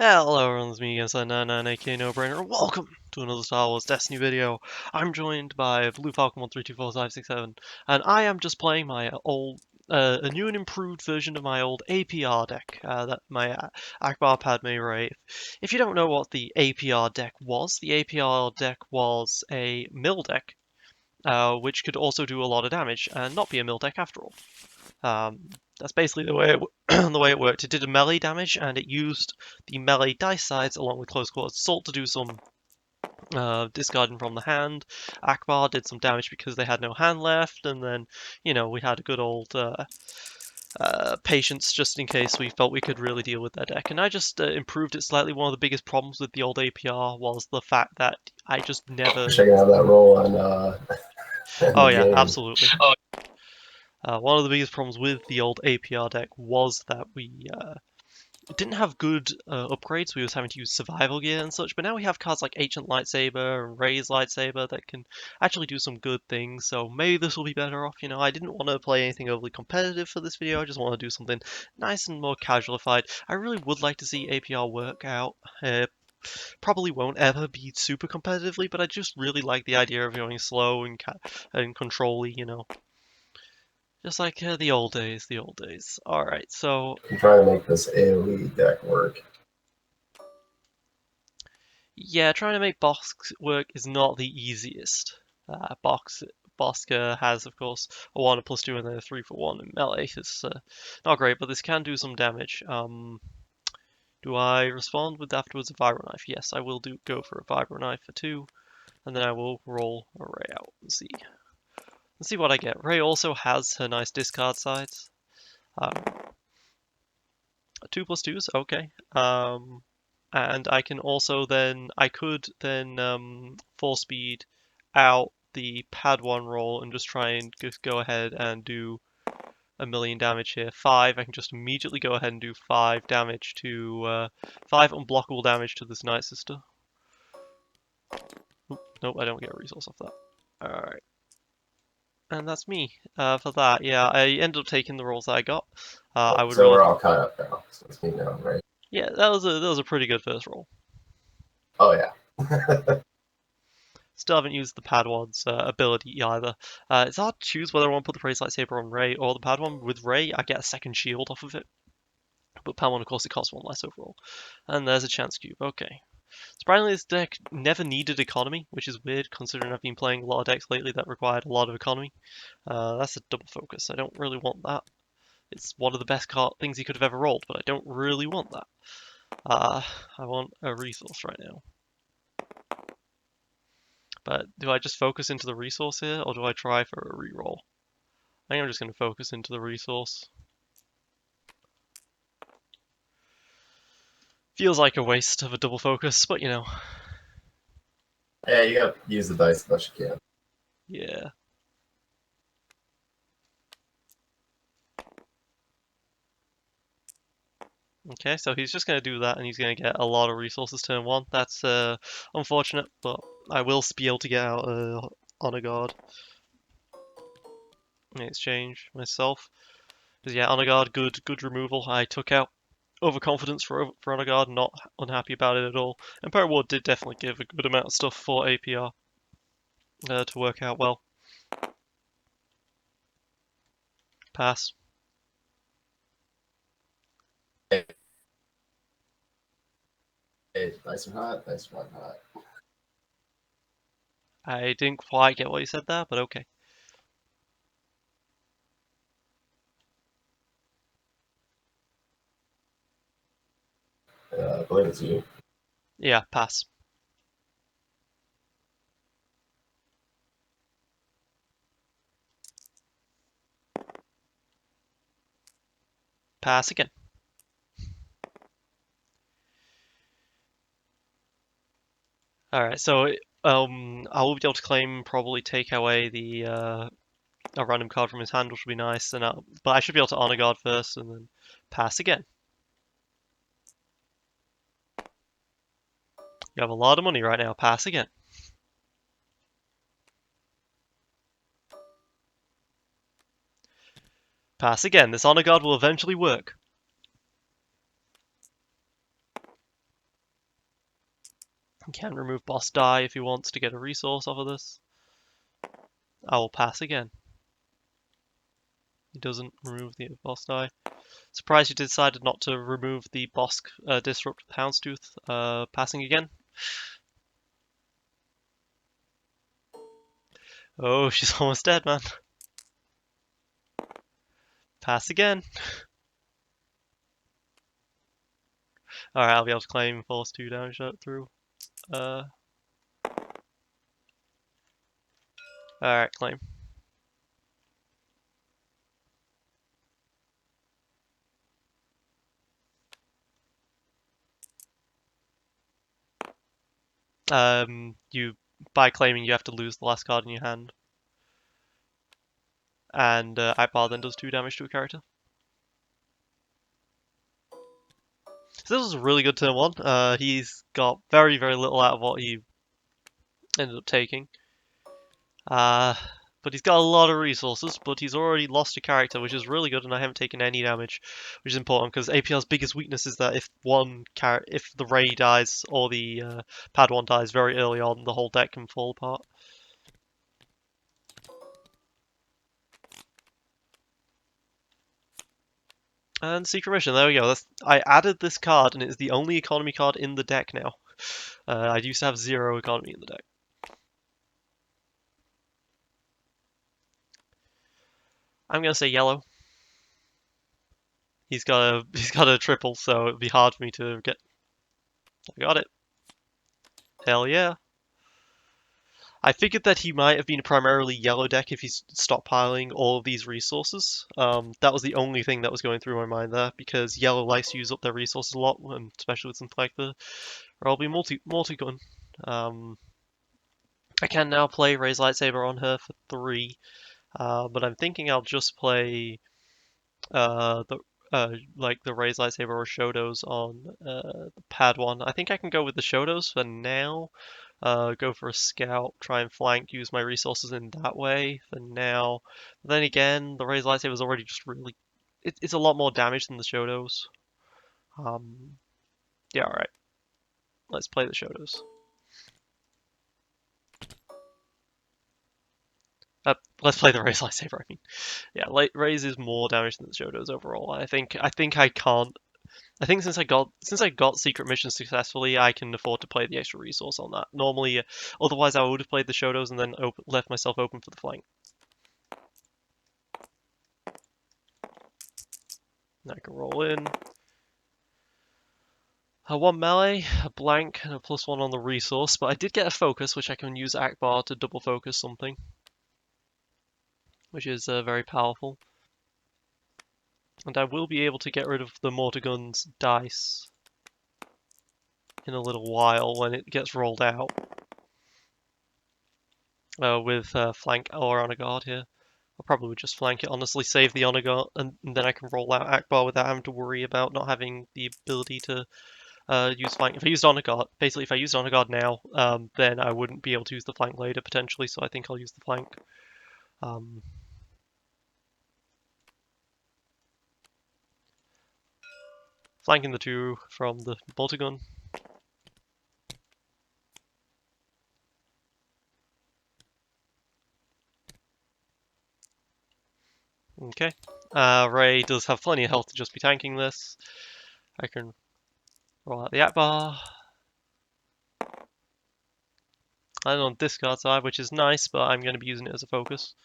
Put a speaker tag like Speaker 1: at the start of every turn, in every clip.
Speaker 1: Hello everyone, it's me again, Sun99 aka No Brainer. Welcome to another Star Wars Destiny video. I'm joined by Blue Falcon 1324567, and I am just playing my a new and improved version of my old APR deck, that my Ackbar Padme Ray. If you don't know what the APR deck was, the APR deck was a mill deck, which could also do a lot of damage and not be a mill deck after all. That's basically the way the way it worked. It did a melee damage, and it used the melee dice sides along with close quarters assault to do some discarding from the hand. Ackbar did some damage because they had no hand left, and then we had a good old patience just in case we felt we could really deal with their deck. And I just improved it slightly. One of the biggest problems with the old APR was the fact that I just never.
Speaker 2: Checking out that role on in
Speaker 1: Oh
Speaker 2: the
Speaker 1: yeah,
Speaker 2: game.
Speaker 1: absolutely. One of the biggest problems with the old APR deck was that we didn't have good upgrades. We was having to use survival gear and such, but now we have cards like Ancient Lightsaber and Ray's Lightsaber that can actually do some good things. So maybe this will be better off. I didn't want to play anything overly competitive for this video. I just want to do something nice and more casualified. I really would like to see APR work out. Probably won't ever be super competitively, but I just really like the idea of going slow and control-y. Just like the old days, the old days. Alright, so
Speaker 2: I'm trying to make this AoE deck work.
Speaker 1: yeah, trying to make box work is not the easiest. Boska has, of course, a 1 plus 2 and then a 3 for 1 in melee. It's not great, but this can do some damage. Do I respond with afterwards a Vibro Knife? Yes, I will go for a Vibro Knife for 2, and then I will roll a Ray out and see. Let's see what I get. Ray also has her nice discard sides. 2 plus 2s, okay. And I could then 4-speed out the Padawan roll and just try and just go ahead and do a million damage here. 5, I can just immediately go ahead and do 5 damage to 5 unblockable damage to this Night Sister. Oop, nope, I don't get a resource off that. Alright. And that's me for that. Yeah, I ended up taking the rolls that I got. I would
Speaker 2: So
Speaker 1: really,
Speaker 2: we're all caught up now. So it's me now, right?
Speaker 1: yeah, that was a pretty good first roll.
Speaker 2: Oh yeah.
Speaker 1: Still haven't used the Padawan's ability either. It's hard to choose whether I want to put the Praise Lightsaber on Ray or the Padawan. With Ray, I get a second shield off of it. But Padawan, of course, it costs 1 less overall. And there's a chance cube. Okay. Surprisingly, this deck never needed economy, which is weird considering I've been playing a lot of decks lately that required a lot of economy. That's a double focus. I don't really want that. It's one of the best things he could have ever rolled, but I don't really want that. I want a resource right now. But do I just focus into the resource here, or do I try for a reroll? I think I'm just going to focus into the resource. Feels like a waste of a double focus, but
Speaker 2: Yeah, you gotta use the dice as much as you can.
Speaker 1: yeah. Okay, so he's just going to do that, and he's going to get a lot of resources turn 1. That's unfortunate, but I will be able to get out Honor Guard in exchange myself. Because yeah, Honor Guard, good removal. I took out overconfidence for Honor Guard, not unhappy about it at all. Emperor Ward did definitely give a good amount of stuff for APR to work out well. Pass.
Speaker 2: Hey, dice are hot. Dice are hot.
Speaker 1: I didn't quite get what you said there, but okay.
Speaker 2: I believe it's you.
Speaker 1: Yeah, pass. Pass again. Alright, so I will be able to claim, probably take away the a random card from his hand, which would be nice, but I should be able to Honor Guard first and then pass again. You have a lot of money right now, pass again. Pass again, this Honor Guard will eventually work. He can remove boss die if he wants to get a resource off of this. I will pass again. He doesn't remove the boss die. Surprised he decided not to remove the boss disrupt with Houndstooth. Passing again. Oh, she's almost dead, man. Pass again. Alright, I'll be able to claim force 2 damage out through. Alright, claim. You by claiming you have to lose the last card in your hand. And Ackbar then does 2 damage to a character. So this was a really good turn 1. He's got very, very little out of what he ended up taking. But he's got a lot of resources, but he's already lost a character, which is really good, and I haven't taken any damage, which is important because APR's biggest weakness is that if if the Ray dies or the Padawan dies very early on, the whole deck can fall apart. And Secret Mission, there we go. I added this card, and it is the only economy card in the deck now. I used to have 0 economy in the deck. I'm gonna say yellow. He's got a triple, so it'd be hard for me to get. I got it. Hell yeah. I figured that he might have been a primarily yellow deck if he's stockpiling all of these resources. That was the only thing that was going through my mind there, because yellow likes to use up their resources a lot, and especially with something like the Probably multi-gun. I can now play Ray's Lightsaber on her for 3, but I'm thinking I'll just play the like the Ray's Lightsaber or Shotos on the Padawan. I think I can go with the Shotos for now. Go for a scout, try and flank, use my resources in that way for now. But then again, the Ray's Lightsaber is already just really. It's a lot more damage than the Shotos. Yeah, alright. Let's play the Shotos. Let's play the Ray's Lightsaber, I mean. Yeah, Ray's is more damage than the Shotos overall. I think I can't. I think since I got Secret Mission successfully, I can afford to play the extra resource on that. Normally, otherwise I would have played the Shotos and then left myself open for the flank. Now I can roll in. A 1 melee, a blank, and a +1 on the resource, but I did get a focus, which I can use Ackbar to double focus something, which is very powerful. And I will be able to get rid of the mortar gun's dice in a little while when it gets rolled out. With flank or honor guard here. I'll probably just flank it, honestly, save the honor guard, and then I can roll out Ackbar without having to worry about not having the ability to use flank. If I used honor guard, basically if I used honor guard now, then I wouldn't be able to use the flank later potentially, so I think I'll use the flank. Flanking the 2 from the bolter gun. Okay. Ray does have plenty of health to just be tanking this. I can roll out the Ackbar. I don't discard side, which is nice, but I'm going to be using it as a focus.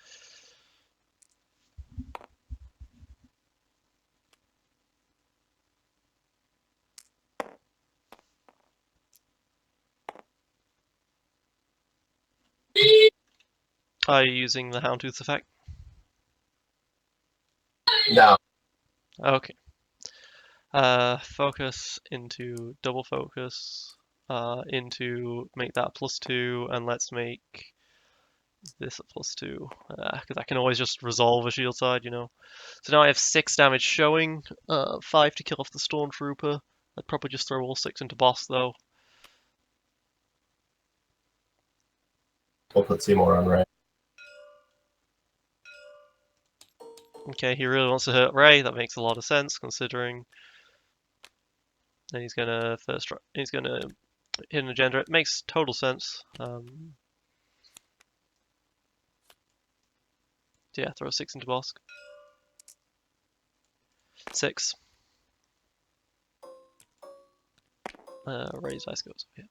Speaker 1: Are you using the Houndtooth effect?
Speaker 2: No.
Speaker 1: Okay. Focus into double focus, into make that +2, and let's make this a +2, because I can always just resolve a shield side, you know. So now I have 6 damage showing, 5 to kill off the Stormtrooper. I'd probably just throw all 6 into boss though.
Speaker 2: We'll put 2 more on Ray.
Speaker 1: Okay, he really wants to hurt Ray. That makes a lot of sense considering. Then he's gonna hidden agenda. It makes total sense. Yeah, throw 6 into Bosk. 6. Raise Ice goes. Yeah.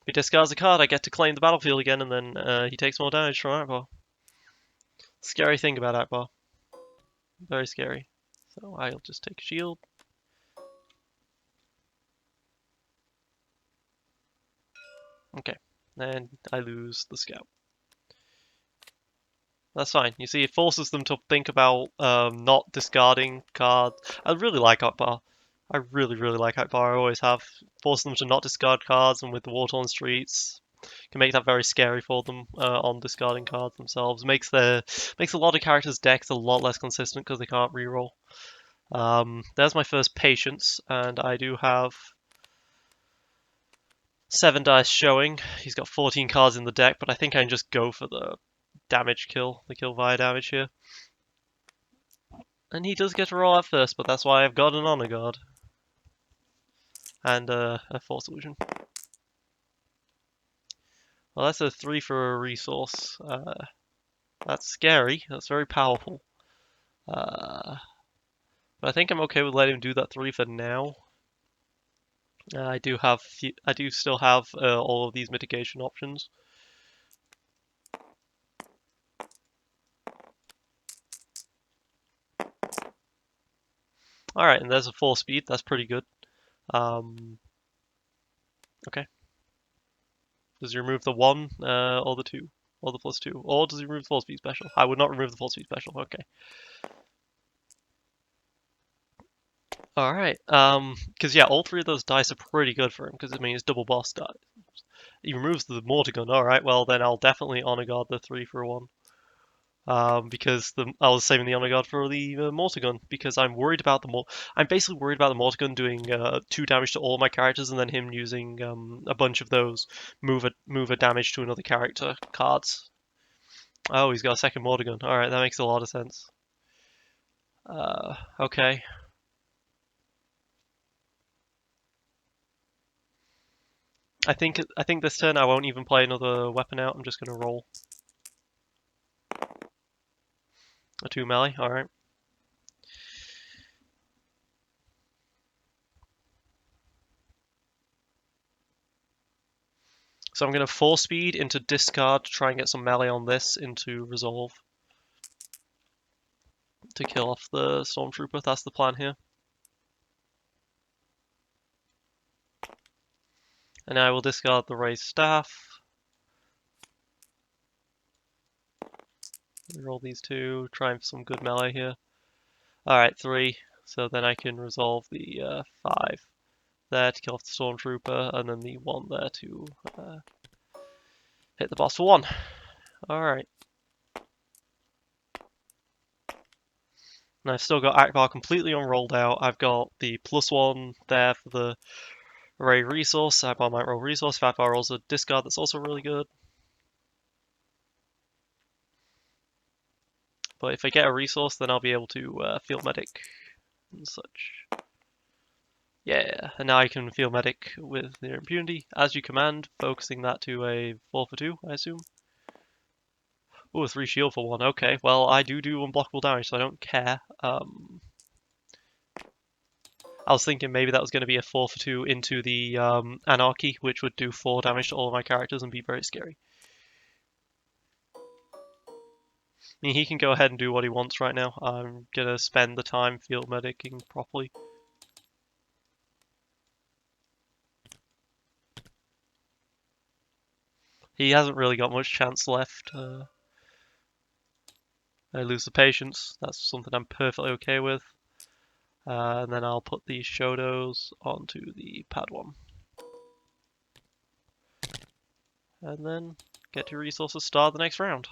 Speaker 1: If he discards a card, I get to claim the battlefield again, and then he takes more damage from Ackbar. Scary thing about Ackbar. Very scary. So I'll just take a shield. Okay. And I lose the scout. That's fine. You see, it forces them to think about not discarding cards. I really like Ackbar. I really, really like Ackbar. I always have. Force them to not discard cards, and with the War-Torn Streets, can make that very scary for them on discarding cards themselves. Makes a lot of characters' decks a lot less consistent because they can't reroll. There's my first Patience, and I do have 7 dice showing. He's got 14 cards in the deck, but I think I can just go for the damage kill, the kill via damage here. And he does get to roll out first, but that's why I've got an Honor Guard. And a Force Illusion. Well, that's a 3 for a resource. That's scary. That's very powerful. But I think I'm okay with letting him do that 3 for now. I do still have all of these mitigation options. Alright, and there's a 4 speed, that's pretty good. Okay. Does he remove the 1 or the 2? Or the +2? Or does he remove the 4 speed special? I would not remove the 4 speed special, okay. Alright, because yeah, all 3 of those dice are pretty good for him, because I mean, it's double boss dice. He removes the mortar gun, alright, well then I'll definitely Honor Guard the 3 for 1. Because I was saving the Honor Guard for the mortar gun because I'm worried about I'm basically worried about the mortar gun doing 2 damage to all my characters and then him using a bunch of those move a damage to another character cards. Oh, he's got a second mortar gun. All right, that makes a lot of sense. Okay. I think this turn I won't even play another weapon out. I'm just gonna roll a 2 melee. All right. So I'm going to 4 speed into discard to try and get some melee on this into resolve to kill off the Stormtrooper. That's the plan here. And I will discard the raised staff. Roll these 2, try and some good melee here. Alright, 3. So then I can resolve the 5 there to kill off the Stormtrooper, and then the 1 there to hit the boss for 1. Alright. And I've still got Ackbar completely unrolled out. I've got the +1 there for the array resource. Ackbar might roll resource. If Ackbar rolls a discard, that's also really good. But if I get a resource, then I'll be able to field medic and such. Yeah, and now I can field medic with near impunity, as you command, focusing that to a 4 for 2, I assume. Oh, a 3 shield for 1. Okay, well, I do unblockable damage, so I don't care. I was thinking maybe that was going to be a 4 for 2 into the Anarchy, which would do 4 damage to all of my characters and be very scary. I mean, he can go ahead and do what he wants right now. I'm going to spend the time field medicing properly. He hasn't really got much chance left. I lose the patience. That's something I'm perfectly okay with. And then I'll put the Shotos onto the Padawan. And then get 2 resources, start the next round.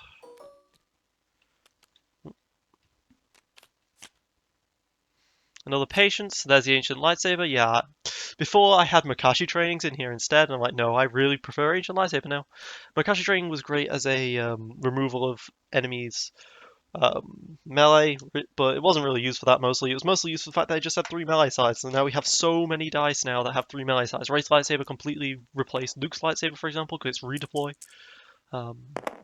Speaker 1: Another Patience. There's the Ancient Lightsaber. Yeah. Before I had Makashi trainings in here instead, and I'm like, no, I really prefer Ancient Lightsaber now. Makashi training was great as a removal of enemies melee, but it wasn't really used for that mostly. It was mostly used for the fact that I just had 3 melee sides, and now we have so many dice now that have 3 melee sides. Ray's lightsaber completely replaced Luke's lightsaber, for example, because it's redeploy.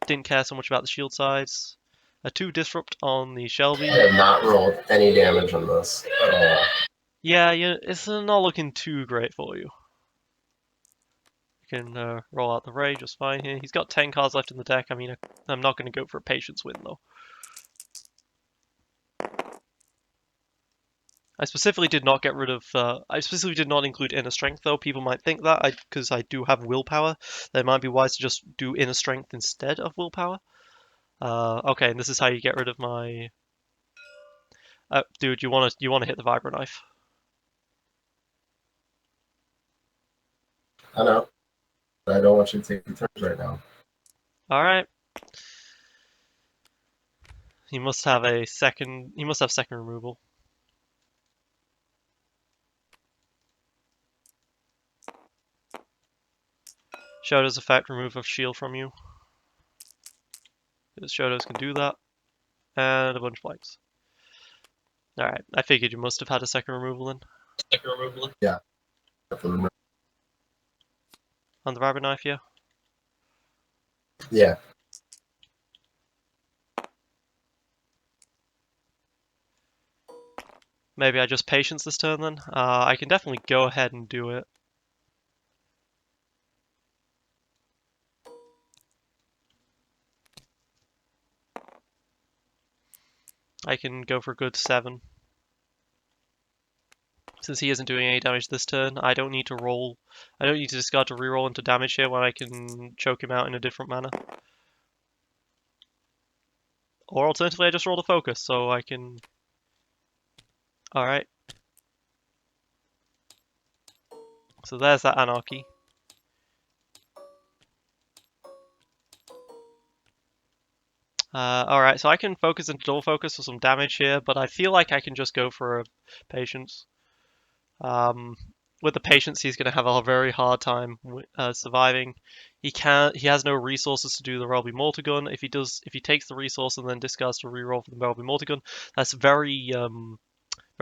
Speaker 1: Didn't care so much about the shield sides. A 2 disrupt on the Shelby.
Speaker 2: I have not rolled any damage on this at all.
Speaker 1: Yeah, it's not looking too great for you. You can roll out the Ray just fine here. He's got 10 cards left in the deck. I mean, I'm not going to go for a patience win, though. I specifically did not get rid of. I specifically did not include inner strength, though. People might think that because I do have willpower, that it might be wise to just do inner strength instead of willpower. Okay, and this is how you get rid of my. Dude, you wanna hit the vibro knife?
Speaker 2: I know, but I don't want you to take the turns right now.
Speaker 1: All right. He must have a second. He must have second removal. Shadow's effect, remove a shield from you. Because Shadows can do that. And a bunch of blanks. Alright, I figured you must have had a second removal then.
Speaker 2: Yeah.
Speaker 1: On the rabbit knife, yeah?
Speaker 2: Yeah.
Speaker 1: Maybe I just patience this turn then. I can definitely go ahead and do it. I can go for a good 7. Since he isn't doing any damage this turn, I don't need to roll. I don't need to discard to reroll into damage here when I can choke him out in a different manner. Or alternatively, I just roll the focus, so I can... Alright. So there's that anarchy. Alright, so I can focus into dual focus for some damage here, but I feel like I can just go for a patience. With the patience, he's going to have a very hard time surviving. He has no resources to do the Relby Mortargun. If he takes the resource and then discards to reroll for the Relby Mortargun, that's very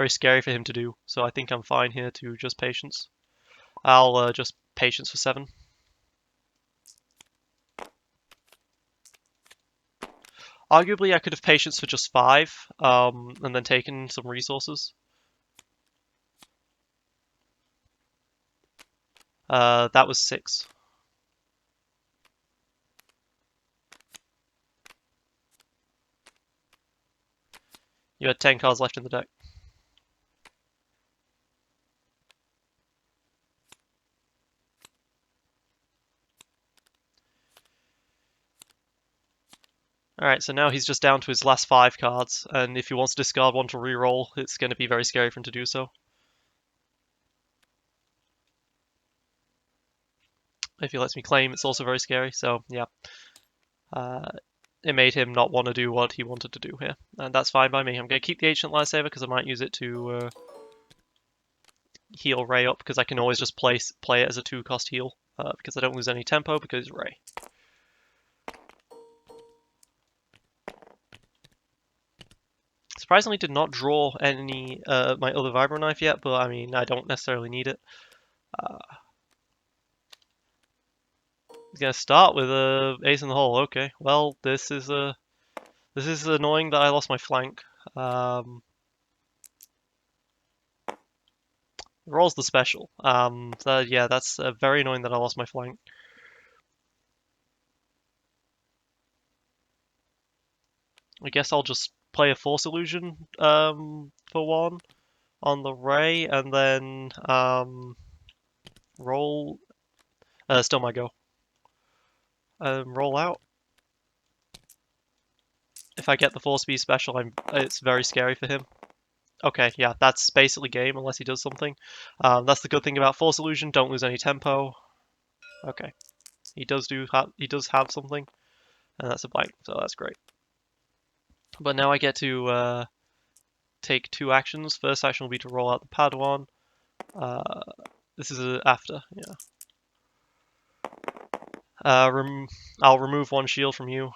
Speaker 1: scary for him to do. So I think I'm fine here to just patience. I'll just patience for 7. Arguably, I could have patience for just 5, and then taken some resources. That was 6. You had 10 cards left in the deck. Alright, so now he's just down to his last 5 cards, and if he wants to discard one to reroll, it's going to be very scary for him to do so. If he lets me claim, it's also very scary, so yeah. It made him not want to do what he wanted to do here, and that's fine by me. I'm going to keep the Ancient Lightsaber because I might use it to heal Ray up, because I can always just play it as a 2-cost heal, because I don't lose any tempo because Ray. Surprisingly, did not draw any my other Vibro Knife yet, but I mean, I don't necessarily need it. He's gonna start with a ace in the hole. Okay, well, this is annoying that I lost my flank. Rolls the special. So yeah, that's very annoying that I lost my flank. I guess I'll just play a Force Illusion for 1 on the Ray, and then roll. Still my go. Roll out. If I get the Force Speed special, it's very scary for him. Okay, yeah, that's basically game unless he does something. That's the good thing about Force Illusion. Don't lose any tempo. Okay, he does have something, and that's a blank, so that's great. But now I get to take 2 actions. First action will be to roll out the Padawan. This is after, yeah. I'll remove 1 shield from you.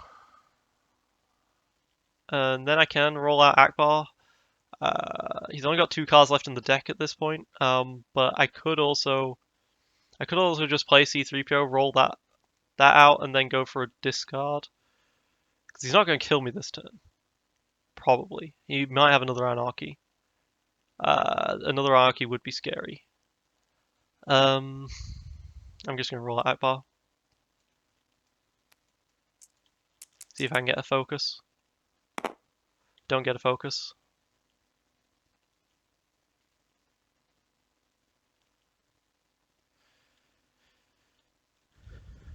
Speaker 1: and then I can roll out Ackbar. He's only got 2 cards left in the deck at this point, but I could also just play C3PO, roll that out, and then go for a discard. Because he's not going to kill me this turn. Probably. He might have another Anarchy. Another Anarchy would be scary. I'm just going to roll out Ackbar. See if I can get a focus. Don't get a focus.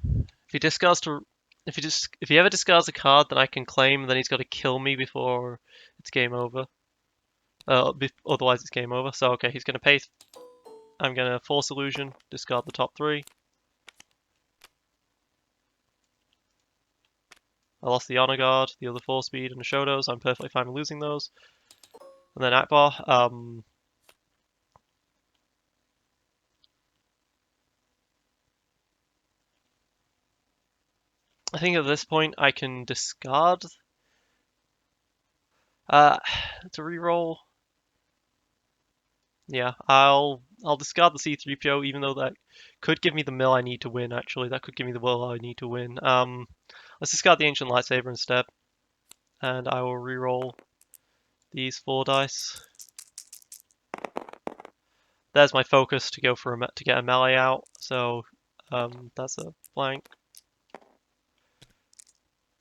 Speaker 1: If he discards to, if he ever discards a card, then I can claim. Then he's got to kill me before it's game over. Otherwise it's game over. So okay, he's gonna pay. I'm gonna Force Illusion, discard the top 3. I lost the Honor Guard, the other 4 speed, and the Shotos. I'm perfectly fine with losing those. And then Ackbar. I think at this point I can discard to reroll. Yeah, I'll discard the C3PO, even though that could give me the mill I need to win. Actually, that could give me the will I need to win. Let's discard the Ancient Lightsaber instead, and I will reroll these 4 dice. There's my focus to go for to get a melee out. So that's a blank.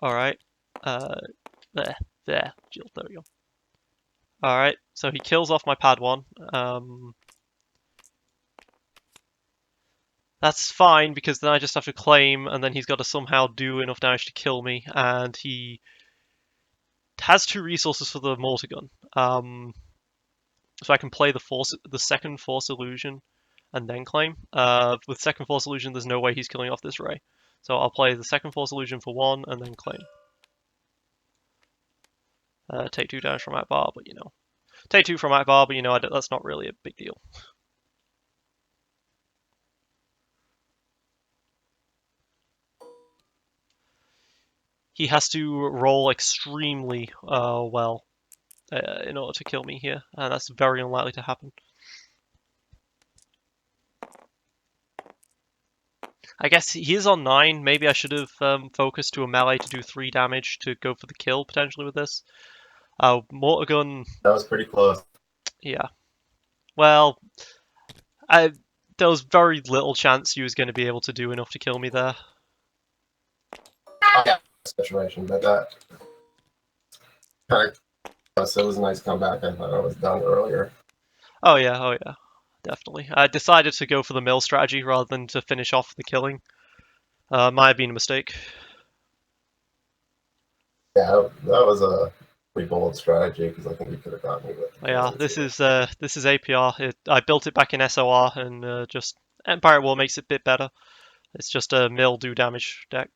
Speaker 1: All right. There, Jill. There we go. All right. So he kills off my Padawan. That's fine because then I just have to claim, and then he's got to somehow do enough damage to kill me, and he has 2 resources for the mortar gun. So I can play the second Force Illusion, and then claim. With second Force Illusion, there's no way he's killing off this ray. So I'll play the second Force Illusion for 1, and then claim. Take 2 damage from Ackbar, but take 2 from Ackbar, but that's not really a big deal. He has to roll extremely well in order to kill me here, and that's very unlikely to happen. I guess he is on 9. Maybe I should have focused to a melee to do 3 damage to go for the kill potentially with this. Mortar gun.
Speaker 2: That was pretty close.
Speaker 1: Yeah. Well, there was very little chance he was going to be able to do enough to kill me there.
Speaker 2: Yeah, situation, but that kind of so it was a nice comeback. I thought I was done earlier.
Speaker 1: Oh yeah, definitely. I decided to go for the mill strategy rather than to finish off the killing. Might have been a mistake.
Speaker 2: Yeah, that was a pretty bold strategy because I think you could have gotten me with.
Speaker 1: Yeah, this is APR. I built it back in SOR, and just Empire War makes it a bit better. It's just a mill do damage deck.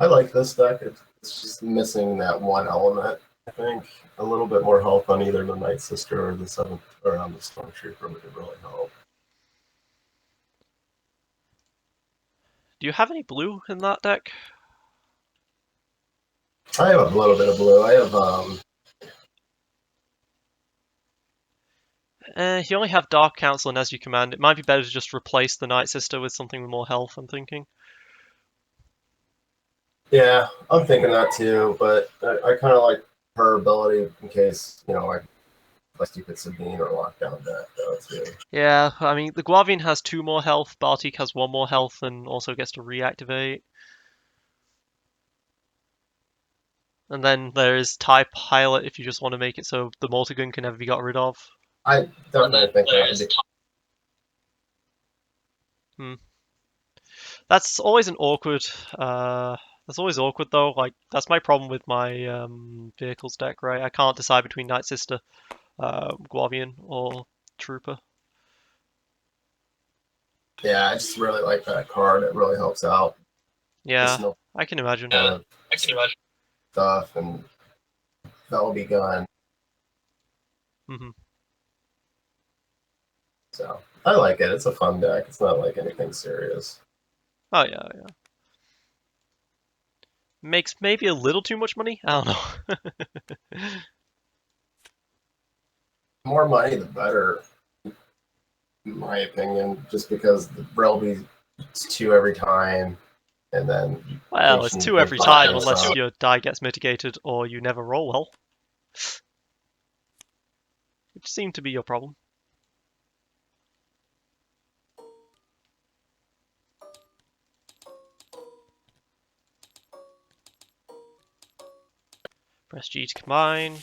Speaker 2: I like this deck. It's just missing that one element. I think a little bit more health on either the Night Sister or the Seventh, or on the Stormtrooper would really help.
Speaker 1: Do you have any blue in that deck?
Speaker 2: I have a little bit of blue. I have
Speaker 1: You only have Dark Council and As You Command. It might be better to just replace the Night Sister with something with more health, I'm thinking.
Speaker 2: yeah, I'm thinking that too, but I kind of like her ability in case, I stupid Sabine or Lockdown deck though too.
Speaker 1: Yeah, I mean, the Guavian has 2 more health, Bartik has 1 more health, and also gets to reactivate. And then there is TIE Pilot if you just want to make it so the Mortar-Gun can never be got rid of.
Speaker 2: I don't think that would be.
Speaker 1: That's always an awkward. That's always awkward though. Like that's my problem with my vehicles deck, right? I can't decide between Night Sister, Guavian, or Trooper.
Speaker 2: Yeah, I just really like that card. It really helps out.
Speaker 1: Yeah, I can imagine.
Speaker 2: Stuff and Velby gun.
Speaker 1: Mm-hmm.
Speaker 2: So I like it. It's a fun deck. It's not like anything serious.
Speaker 1: Oh yeah. Makes maybe a little too much money? I don't know.
Speaker 2: The more money, the better, in my opinion. Just because the Brelby it's 2 every time, and then
Speaker 1: Well, it's
Speaker 2: patient
Speaker 1: 2
Speaker 2: big
Speaker 1: every
Speaker 2: buff
Speaker 1: time
Speaker 2: goes
Speaker 1: unless
Speaker 2: up.
Speaker 1: your die gets mitigated or you never roll well. Which seemed to be your problem. Press G to combine.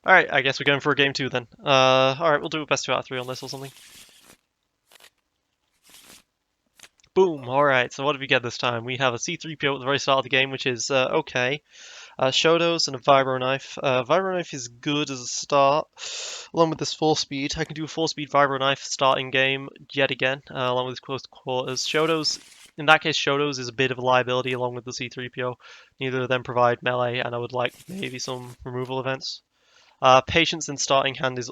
Speaker 1: Alright, I guess we're going for a game 2 then. Alright, we'll do a best 2 out of 3 on this or something. Boom! Alright, so what did we get this time? We have a C3PO at the very start of the game, which is okay. Shotos and a Vibro Knife. Vibro Knife is good as a start. Along with this 4-speed, I can do a 4-speed Vibro Knife starting game yet again, along with close quarters. Shotos, in that case, Shotos is a bit of a liability along with the C3PO. Neither of them provide melee, and I would like maybe some removal events. Patience in starting hand is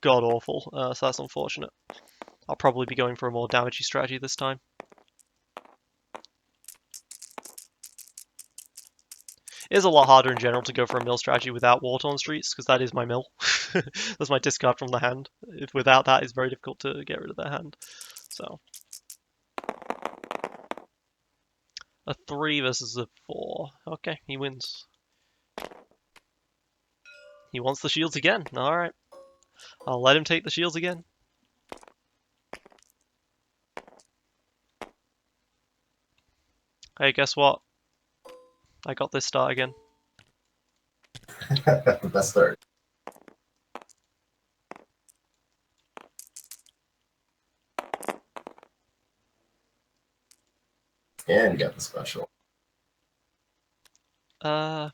Speaker 1: god-awful, so that's unfortunate. I'll probably be going for a more damagey strategy this time. It is a lot harder in general to go for a mill strategy without water on streets, because that is my mill. That's my discard from the hand. Without that, it's very difficult to get rid of their hand. So, a 3 versus a 4. Okay, he wins. He wants the shields again. Alright. I'll let him take the shields again. Hey, guess what? I got this start again.
Speaker 2: Best start. And you got the special.
Speaker 1: Hmm.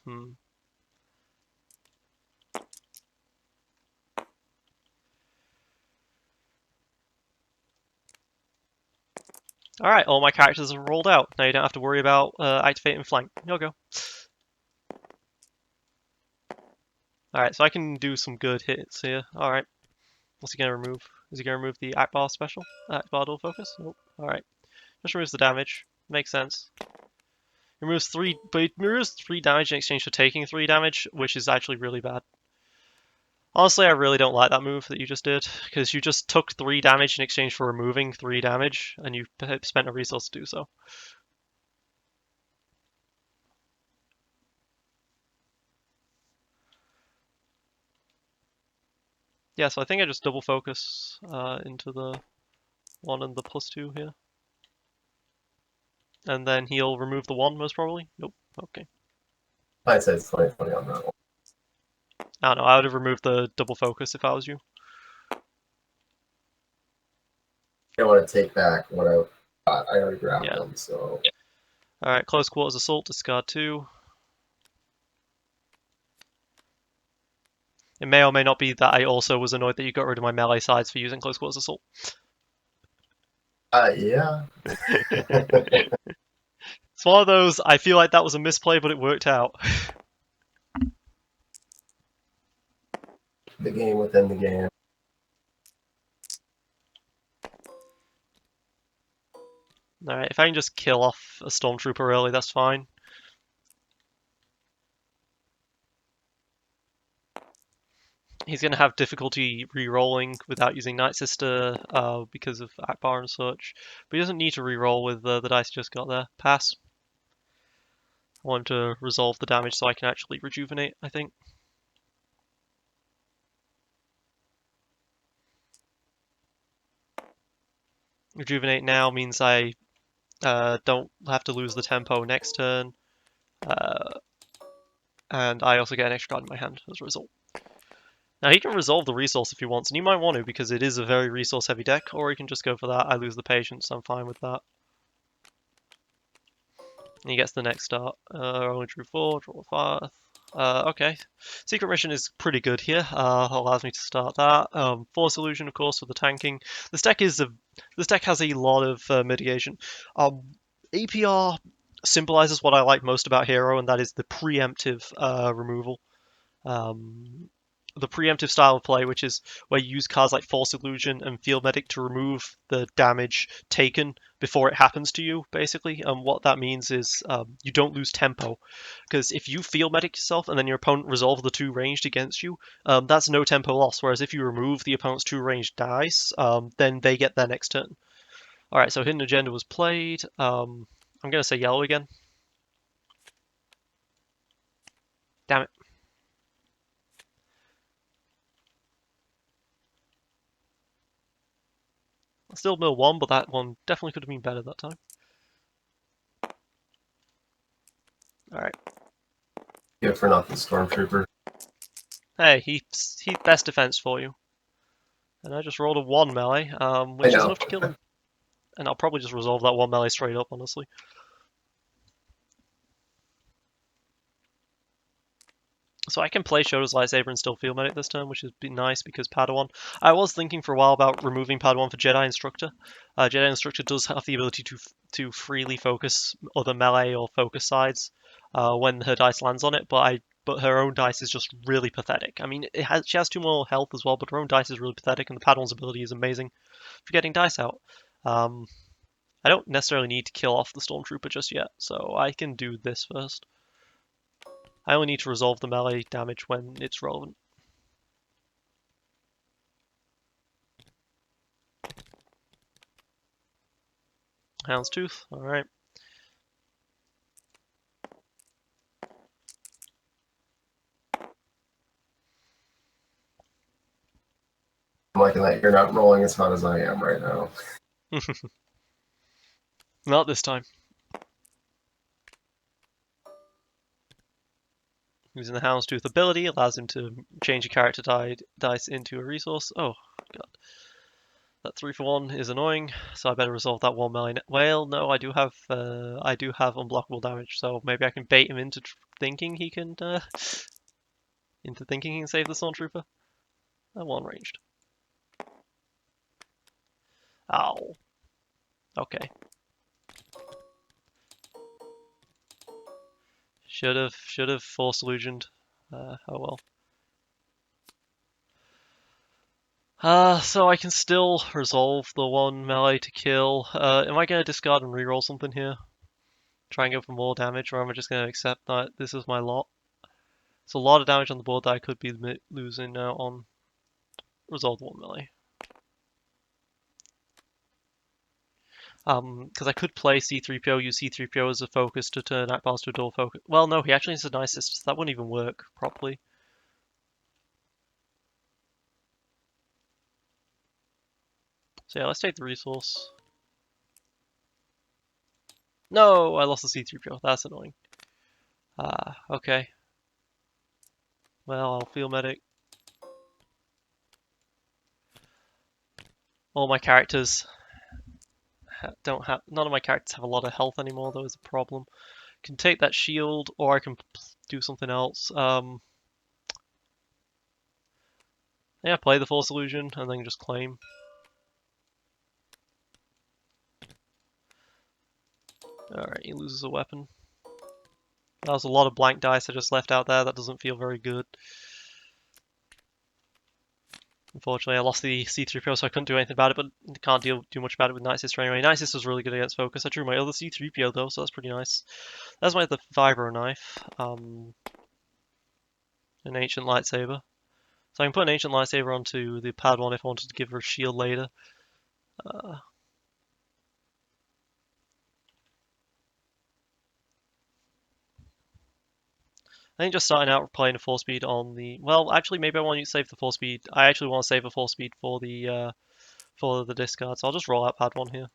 Speaker 1: Alright, all my characters are rolled out. Now you don't have to worry about activating flank. You'll go. Alright, so I can do some good hits here. Alright. What's he going to remove? Is he going to remove the Ackbar special? Ackbar dual focus? Nope. Alright. Just removes the damage. Makes sense. Removes 3, but it removes 3 damage in exchange for taking 3 damage, which is actually really bad. Honestly, I really don't like that move that you just did, because you just took 3 damage in exchange for removing 3 damage, and you spent a resource to do so. Yeah, so I think I just double focus into the 1 and the +2 here. And then he'll remove the 1, most probably? Nope. Okay.
Speaker 2: I'd say it's 2020 on that one.
Speaker 1: I don't know, I would have removed the double focus if I was you.
Speaker 2: I don't want to take back what I got. I already grabbed
Speaker 1: Yeah.
Speaker 2: them, so.
Speaker 1: Alright, close quarters assault, discard 2. It may or may not be that I also was annoyed that you got rid of my melee sides for using close quarters assault.
Speaker 2: Yeah.
Speaker 1: It's one of those, I feel like that was a misplay, but it worked out.
Speaker 2: The game within the game.
Speaker 1: Alright, if I can just kill off a stormtrooper early, that's fine. He's going to have difficulty re-rolling without using Night Sister because of Ackbar and such. But he doesn't need to re-roll with the dice he just got there. Pass. I want him to resolve the damage so I can actually rejuvenate, I think. Rejuvenate now means I don't have to lose the tempo next turn. And I also get an extra card in my hand as a result. Now he can resolve the resource if he wants, and you might want to because it is a very resource heavy deck, or he can just go for that. I lose the patience, I'm fine with that. And he gets the next start. Only drew 4, draw 5. Okay. Secret mission is pretty good here. Allows me to start that. Force illusion, of course, for the tanking. This deck has a lot of mitigation. APR symbolizes what I like most about Hero, and that is the preemptive removal. the preemptive style of play, which is where you use cards like Force Illusion and Field Medic to remove the damage taken before it happens to you, basically. And what that means is you don't lose tempo, because if you Field Medic yourself and then your opponent resolves the 2 ranged against you, that's no tempo loss. Whereas if you remove the opponent's 2 ranged dice, then they get their next turn. All right, so Hidden Agenda was played. I'm gonna say yellow again. Damn it. Still mill 1, but that one definitely could have been better that time. Alright.
Speaker 2: Good for nothing, Stormtrooper.
Speaker 1: Hey, he's best defense for you. And I just rolled a 1 melee, which is enough to kill him. And I'll probably just resolve that 1 melee straight up, honestly. So I can play Shoto's Lightsaber and still Field Medic this turn, which would be nice because Padawan. I was thinking for a while about removing Padawan for Jedi Instructor. Jedi Instructor does have the ability to freely focus other melee or focus sides when her dice lands on it, but her own dice is just really pathetic. I mean, she has 2 more health as well, but her own dice is really pathetic, and the Padawan's ability is amazing for getting dice out. I don't necessarily need to kill off the Stormtrooper just yet, so I can do this first. I only need to resolve the melee damage when it's relevant. Houndstooth, alright.
Speaker 2: I'm liking that you're not rolling as hot as I am right now.
Speaker 1: Not this time. Using the Houndstooth ability allows him to change a character dice into a resource. Oh, god. That 3-for-1 is annoying, so I better resolve that 1 melee. Well, no, I do have unblockable damage, so maybe I can bait him into thinking he can save the Stormtrooper. That 1 ranged. Ow. Okay. Should have Force Illusioned. Oh well. So I can still resolve the 1 melee to kill. Am I going to discard and reroll something here? Try and go for more damage, or am I just going to accept that this is my lot? It's a lot of damage on the board that I could be losing now on resolve 1 melee. Because I could play C-3PO, use C-3PO as a focus to turn Ackbar's to a dual focus. Well, no, he actually has a nice system, so that wouldn't even work properly. So yeah, let's take the resource. No, I lost the C-3PO. That's annoying. Okay. Well, I'll Field Medic. All my characters don't have. None of my characters have a lot of health anymore, though, is a problem. Can take that shield, or I can do something else. Yeah, play the Force Illusion, and then just claim. Alright, he loses a weapon. That was a lot of blank dice I just left out there. That doesn't feel very good. Unfortunately, I lost the C-3PO, so I couldn't do anything about it, but can't do much about it with Night Sister anyway. Night Sister's really good against focus. I drew my other C-3PO, though, so that's pretty nice. That's the Vibro Knife. An Ancient Lightsaber. So I can put an Ancient Lightsaber onto the Padawan if I wanted to give her a shield later. I think just starting out playing a 4-speed on the... Well, actually, maybe I want to save the 4-speed. I actually want to save a 4-speed for the discard, so I'll just roll out Padawan here.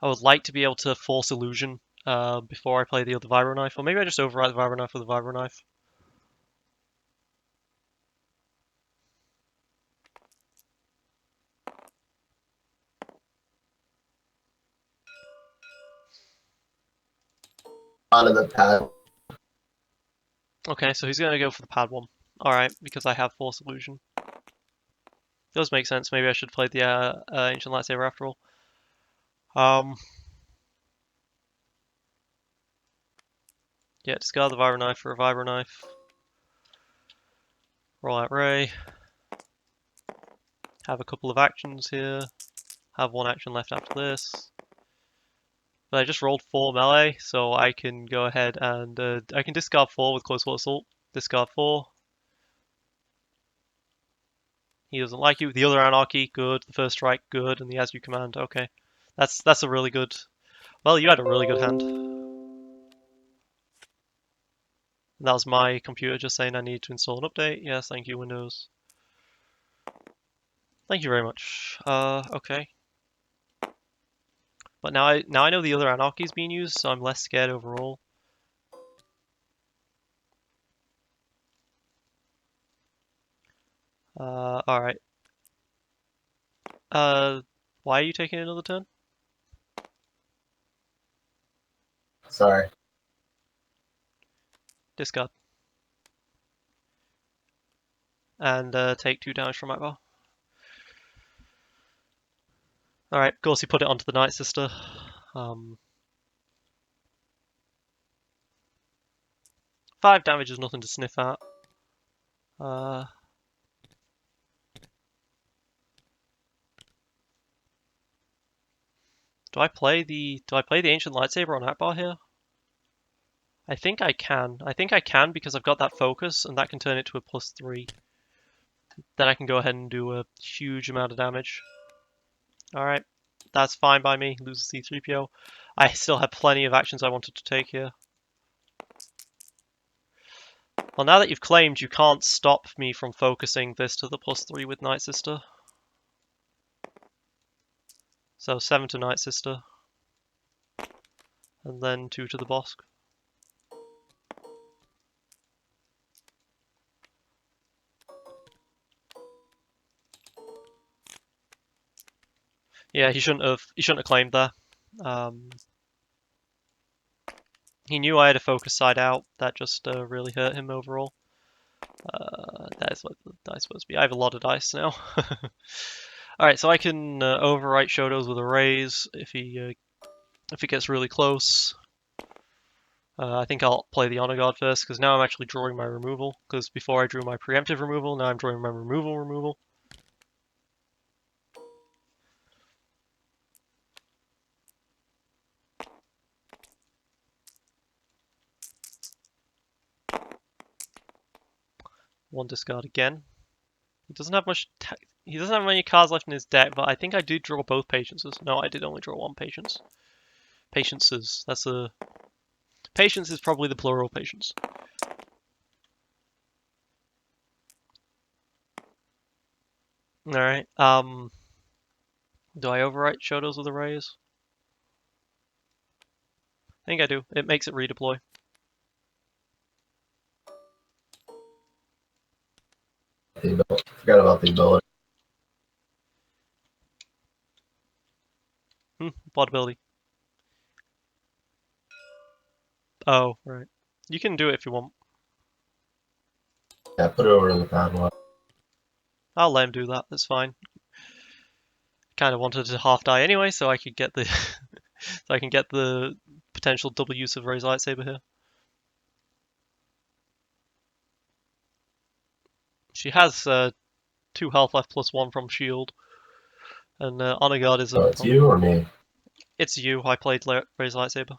Speaker 1: I would like to be able to Force Illusion before I play the other Vibro Knife, or maybe I just overwrite the Vibro Knife with the Vibro Knife.
Speaker 2: Onto the pad.
Speaker 1: Okay, so he's going to go for the Padawan. Alright, because I have Force Illusion. Does make sense. Maybe I should play the Ancient Lightsaber after all. Yeah, discard the vibro knife for a vibro knife. Roll out Ray. Have a couple of actions here. Have one action left after this. But I just rolled 4 melee, so I can go ahead and I can discard 4 with close quarter assault. Discard 4. He doesn't like you. The other anarchy, good. The first strike, good. And the as you command, okay. That's a really good. Well, you had a really good hand. That was my computer just saying I need to install an update. Yes, thank you, Windows. Thank you very much. Okay. But now I know the other anarchy is being used, so I'm less scared overall. Alright. Why are you taking another turn?
Speaker 2: Sorry.
Speaker 1: Discard. And take 2 damage from Ackbar. Alright, of course he put it onto the Night Sister. 5 damage is nothing to sniff at. Do I play the Ancient Lightsaber on Ackbar here? I think I can. I think I can because I've got that focus and that can turn it to a +3. Then I can go ahead and do a huge amount of damage. Alright, that's fine by me. Loses C-3PO. I still have plenty of actions I wanted to take here. Well, now that you've claimed, you can't stop me from focusing this to the +3 with Night Sister. So 7 to Night Sister. And then 2 to the Bosk. Yeah, he shouldn't have claimed there. He knew I had a focus side out. That just really hurt him overall. That is what the dice supposed to be. I have a lot of dice now. Alright, so I can overwrite Shotos with a raise if he gets really close. I think I'll play the Honor Guard first, because now I'm actually drawing my removal. Because before I drew my preemptive removal, now I'm drawing my removal. One discard again. He doesn't have much. He doesn't have many cards left in his deck, but I think I did draw both patiences. No, I did only draw one patience. Patiences. That's a. Patience is probably the plural patience. Alright, do I overwrite Shotos with a raise? I think I do. It makes it redeploy.
Speaker 2: Forgot about the ability.
Speaker 1: Blood ability. Oh, right. You can do it if you want.
Speaker 2: Yeah, put it over in the Padawan.
Speaker 1: I'll let him do that. That's fine. Kind of wanted to half die anyway, so I could get the so I can get the potential double use of Ray's lightsaber here. She has 2 health left plus 1 from shield, and Honor Guard is a.
Speaker 2: Oh, it's you or me?
Speaker 1: It's you. I played Ray's lightsaber.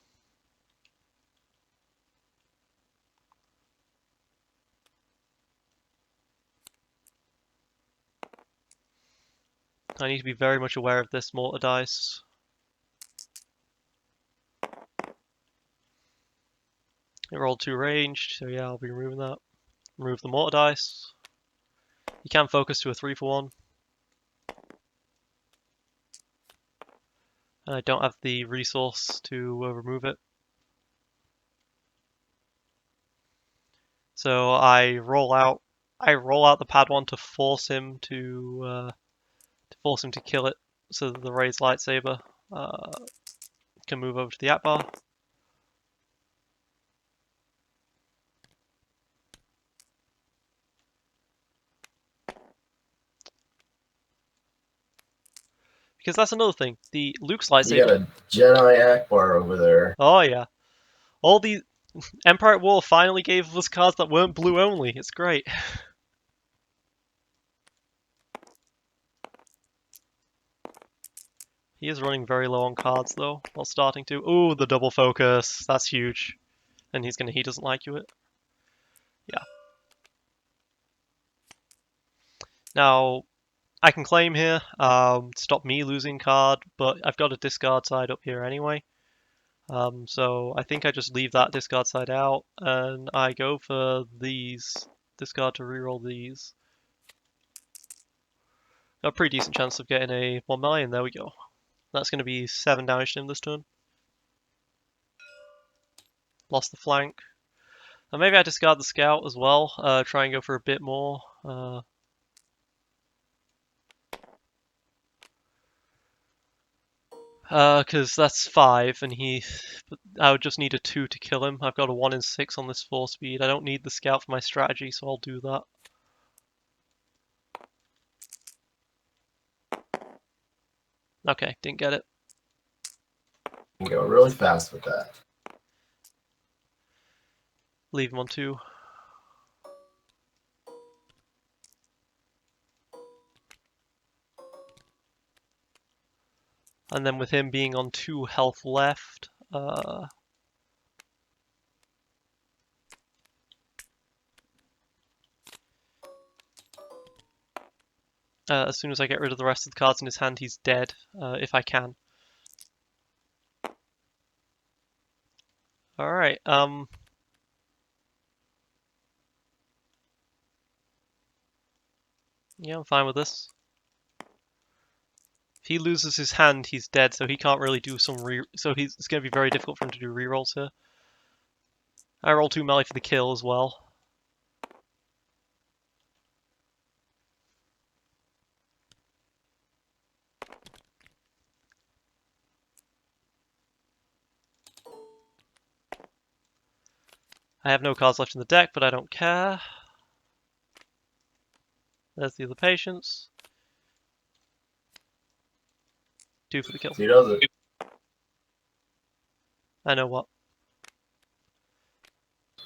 Speaker 1: I need to be very much aware of this mortar dice. It rolled 2 ranged, so yeah, I'll be removing that. Remove the mortar dice. You can focus to a 3 for 1. And I don't have the resource to remove it. So I roll out the Padawan to force him to kill it, so that the Ray's lightsaber can move over to the Ackbar. Because that's another thing. The Luke's lightsaber.
Speaker 2: You got a Jedi Ackbar over there.
Speaker 1: Oh yeah. All these Empire at War finally gave us cards that weren't blue only. It's great. He is running very low on cards though, while starting to. Ooh, the double focus. That's huge. And he doesn't like you it. Yeah. Now, I can claim here, stop me losing card, but I've got a discard side up here anyway. So I think I just leave that discard side out, and I go for these. Discard to reroll these. Got a pretty decent chance of getting a 1 million, there we go. That's going to be 7 damage to him this turn. Lost the flank. And maybe I discard the scout as well, try and go for a bit more. Because that's 5, and I would just need a 2 to kill him. I've got a 1 in 6 on this 4 speed. I don't need the scout for my strategy, so I'll do that. Okay, didn't get it.
Speaker 2: You can go really fast with that.
Speaker 1: Leave him on 2. And then with him being on 2 health left, as soon as I get rid of the rest of the cards in his hand, he's dead, if I can. Alright, yeah, I'm fine with this. If he loses his hand, he's dead, so he can't really do some so it's going to be very difficult for him to do rerolls here. I roll 2 melee for the kill as well. I have no cards left in the deck, but I don't care. There's the other patience. 2 for the kill.
Speaker 2: He does it.
Speaker 1: I know what.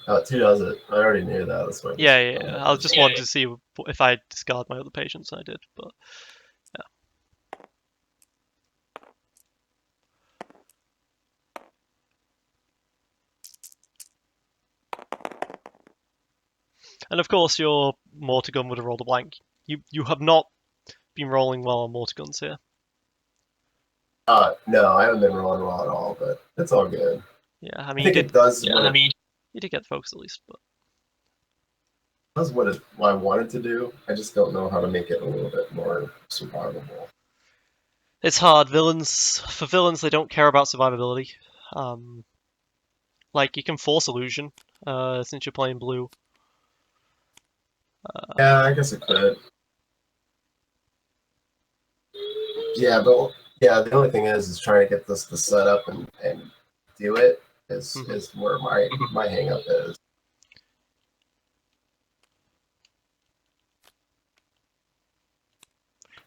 Speaker 2: Oh, 2 does it. I already knew that. That's why.
Speaker 1: Yeah. I was just wanted to see if I discard my other patience, and I did, but yeah. And of course, your mortar gun would have rolled a blank. You have not been rolling well on mortar guns here.
Speaker 2: No, I haven't been rolling well at all, but it's all good.
Speaker 1: Yeah, I mean,
Speaker 2: I think it does.
Speaker 1: you did get the focus at least, but
Speaker 2: that's what I wanted to do. I just don't know how to make it a little bit more survivable.
Speaker 1: it's hard. For villains, they don't care about survivability. Like you can force illusion, since you're playing blue.
Speaker 2: Yeah, I guess it could. Yeah, but the only thing is trying to get this to set up and do it is where my hang up is.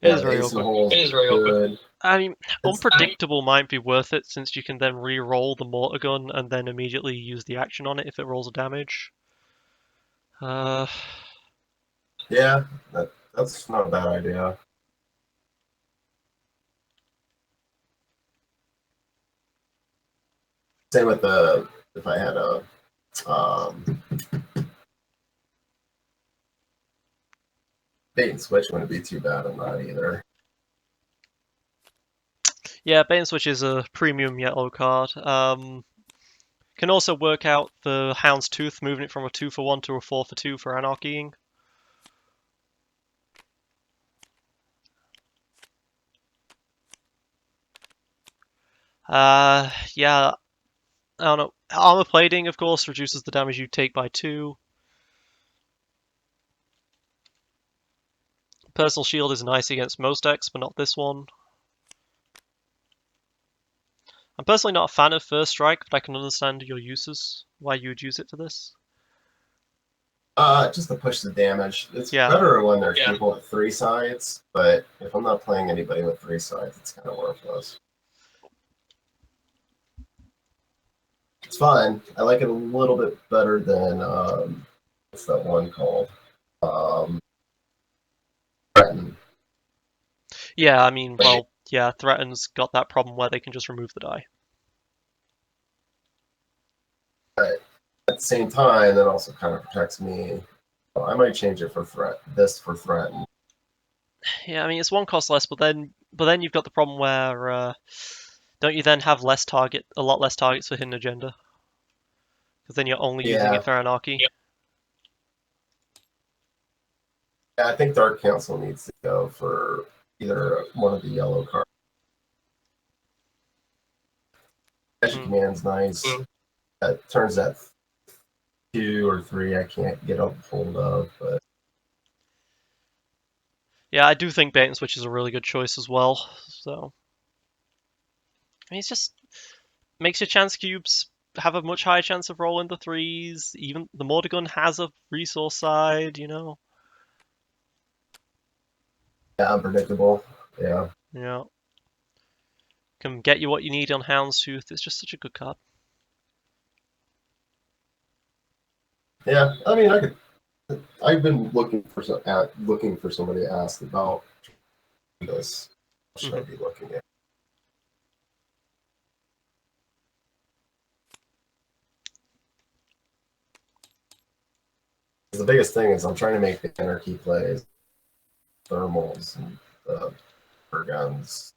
Speaker 1: It is very awkward.
Speaker 2: It is very awkward.
Speaker 1: I mean, unpredictable might be worth it since you can then re-roll the mortar gun and then immediately use the action on it if it rolls a damage.
Speaker 2: Yeah, that's not a bad idea. Same with if I had a bait and switch wouldn't be too bad on that either.
Speaker 1: Yeah, bait and switch is a premium yellow card. Can also work out the Hound's Tooth, moving it from a 2 for 1 to a 4 for 2 for anarchying. Yeah, I don't know. Armor plating, of course, reduces the damage you take by 2. Personal shield is nice against most decks, but not this one. I'm personally not a fan of First Strike, but I can understand your uses, why you would use it for this.
Speaker 2: Just to push the damage. It's better when there's people with 3 sides, but if I'm not playing anybody with 3 sides, it's kind of worthless. It's fun. I like it a little bit better than what's that one called? Threaten.
Speaker 1: Yeah, I mean, well, yeah, Threaten's got that problem where they can just remove the die.
Speaker 2: But at the same time, that also kind of protects me. I might change it for threat. This for threaten.
Speaker 1: Yeah, I mean, it's one cost less, but then you've got the problem where don't you then have a lot less targets for hidden agenda? Because then you're only using it
Speaker 2: Yeah.
Speaker 1: for anarchy.
Speaker 2: Yeah, I think Dark Council needs to go for either one of the yellow cards. Magic Command's nice. It turns out 2 or 3 I can't get a hold of, but
Speaker 1: Yeah, I do think bait and switch is a really good choice as well. So, I mean, it's just makes your chance cubes have a much higher chance of rolling the threes. Even the Mordegun has a resource side, you know.
Speaker 2: yeah, unpredictable. Yeah.
Speaker 1: Yeah, can get you what you need on Houndstooth. It's just such a good card.
Speaker 2: Yeah, I mean, I could. I've been looking for somebody to ask about this. What should I be looking at? The biggest thing is I'm trying to make the anarchy plays, thermals, and guns.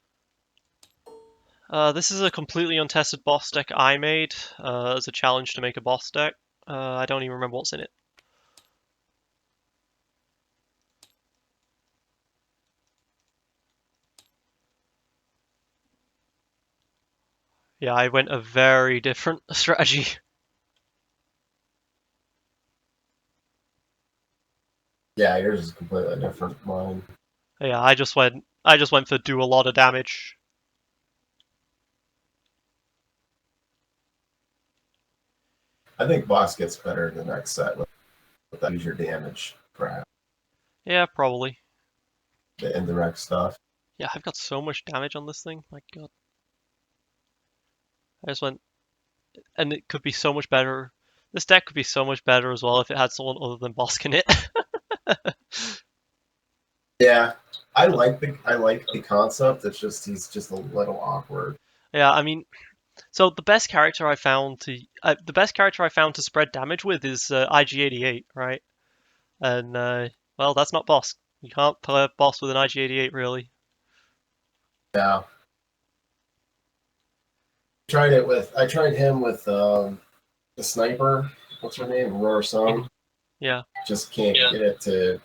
Speaker 1: This is a completely untested boss deck I made as a challenge to make a boss deck. I don't even remember what's in it. Yeah, I went a very different strategy.
Speaker 2: Yeah, yours is completely different. Mine.
Speaker 1: Yeah, I just went for do a lot of damage.
Speaker 2: I think boss gets better in the next set with that use your damage crap,
Speaker 1: Yeah, probably.
Speaker 2: the indirect stuff.
Speaker 1: Yeah, I've got so much damage on this thing. My God, I just went, and it could be so much better. This deck could be so much better as well if it had someone other than Bosk in it.
Speaker 2: Yeah, I like the concept. It's just he's just a little awkward.
Speaker 1: Yeah, I mean, so the best character I found to spread damage with is IG88, right? And well, that's not Bosk. You can't play a boss with an IG88 really.
Speaker 2: Yeah, I tried him with the sniper. What's her name? Aurora Song.
Speaker 1: Yeah,
Speaker 2: Just can't get it to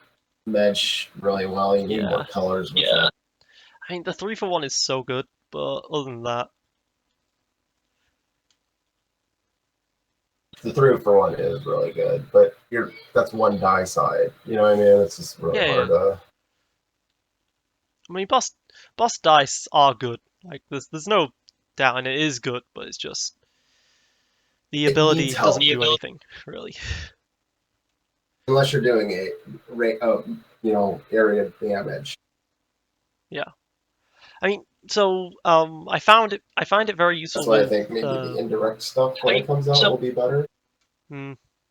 Speaker 2: mesh really well. You need more
Speaker 1: yeah.
Speaker 2: colors with it.
Speaker 1: I mean, the 3-for-1 is so good, but other than that,
Speaker 2: The 3-for-1 is really good, but that's one die side. You know what I mean? It's just really
Speaker 1: yeah, yeah.
Speaker 2: hard to.
Speaker 1: I mean, boss dice are good. Like, there's no doubt, and it is good, but it's just the
Speaker 2: It needs
Speaker 1: ability
Speaker 2: help
Speaker 1: doesn't do anything really.
Speaker 2: unless you're doing area damage.
Speaker 1: Yeah. I mean, so I find it very useful
Speaker 2: That's why I
Speaker 1: with
Speaker 2: think maybe the indirect stuff when it comes out will be better.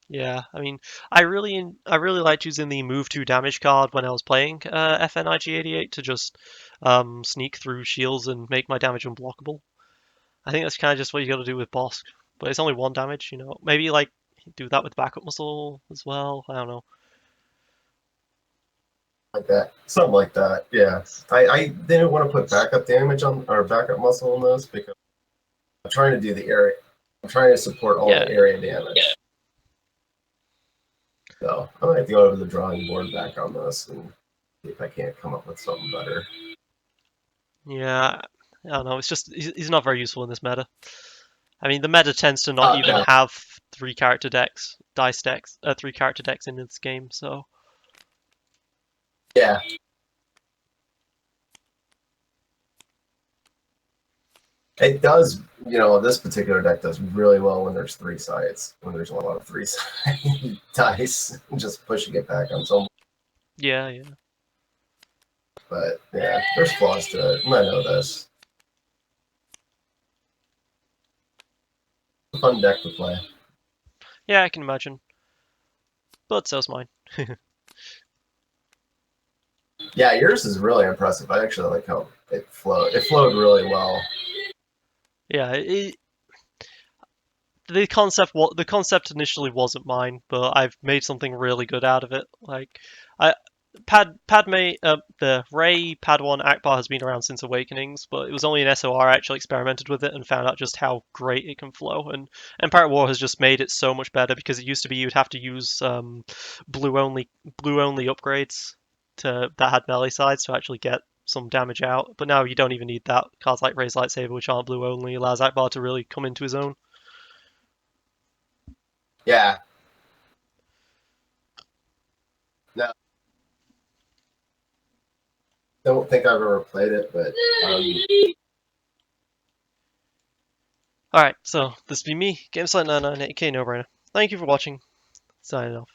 Speaker 1: yeah, I mean, I really liked using the move to damage card when I was playing FNIG88 to just sneak through shields and make my damage unblockable. I think that's kind of just what you got to do with Bosk, but it's only one damage, you know. Maybe like do that with backup muscle as well. I don't know.
Speaker 2: Like that, something like that. Yeah, I didn't want to put backup damage on or backup muscle on this because I'm trying to do the area. I'm trying to support all the area damage. So I'm gonna have to go over the drawing board back on this and see if I can't come up with something better.
Speaker 1: Yeah, I don't know. It's just he's not very useful in this meta. I mean, the meta tends to not even
Speaker 2: No.
Speaker 1: have three character decks in this game. So
Speaker 2: Yeah. It does, this particular deck does really well when there's 3 sides. When there's a lot of 3-side dice, just pushing it back on someone.
Speaker 1: yeah, yeah.
Speaker 2: But yeah, there's flaws to it, and I know this. a fun deck to play.
Speaker 1: Yeah, I can imagine. But so's mine.
Speaker 2: Yeah, yours is really impressive. I actually like how it flowed. It flowed really well.
Speaker 1: Yeah, the concept initially wasn't mine, but I've made something really good out of it. Like, I the Ray Padawan Ackbar has been around since Awakenings, but it was only in SOR I actually experimented with it and found out just how great it can flow. And Empire at War has just made it so much better because it used to be you'd have to use blue only upgrades that had melee sides to actually get some damage out. But now you don't even need that. Cards like Ray's Lightsaber, which aren't blue only, allows Ackbar to really come into his own.
Speaker 2: Yeah. No, don't think I've ever played it, but
Speaker 1: Alright, so this has been me, GameSite998, no brainer. Thank you for watching. Signing off.